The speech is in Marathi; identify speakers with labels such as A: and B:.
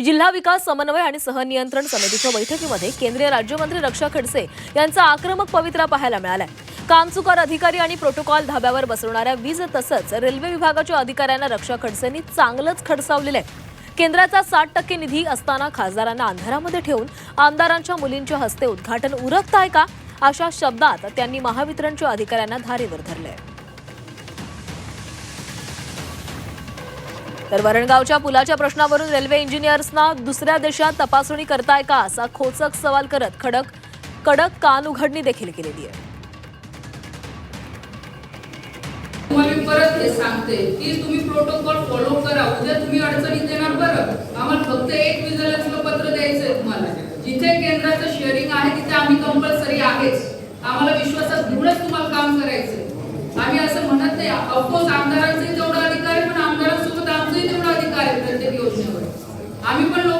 A: जिल्हा विकास समन्वय आणि सहनियंत्रण समितीच्या बैठकीमध्ये केंद्रीय राज्यमंत्री रक्षा खडसे यांचा आक्रमक पवित्रा पाहायला मिळालाय। कामचुकार अधिकारी आणि प्रोटोकॉल धाब्यावर बसवणाऱ्या वीज तसंच रेल्वे विभागाच्या अधिकाऱ्यांना रक्षा खडसेंनी चांगलंच खडसावलेलं आहे। केंद्राचा 60% निधी असताना खासदारांना अंधारामध्ये ठेवून आमदारांच्या मुलींच्या हस्ते उद्घाटन उरकताय का, अशा शब्दात त्यांनी महावितरणच्या अधिकाऱ्यांना धारेवर धरले। तर वरणगावच्या पुलाच्या प्रश्नावरून रेल्वे इंजिनियर्सना दुसऱ्या देशात तपासणी करताय का, असा खोचक सवाल करत कडक कानउघडणी देखील केलेली आहे।
B: मी परत हे सांगते की तुम्ही प्रोटोकॉल फॉलो करा। उद्या तुम्ही अडचणीत येणार बरं। आम्हाला फक्त एक विजिलन्सला पत्र द्यायचंय तुम्हाला। जिथे केंद्राचं शेअरिंग आहे तिथे आम्ही कंपल्सरी आहेच। आम्हाला विश्वासात घेऊनच तुम्हाला काम करायचंय। आम्ही असं म्हणत नाही। ऑफकोर्स आमदारांचे तेवढा अधिकार आहे, पण आमदारांसोबत आमचंही तेवढा अधिकार आहे प्रत्येक योजनेवर। आम्ही पण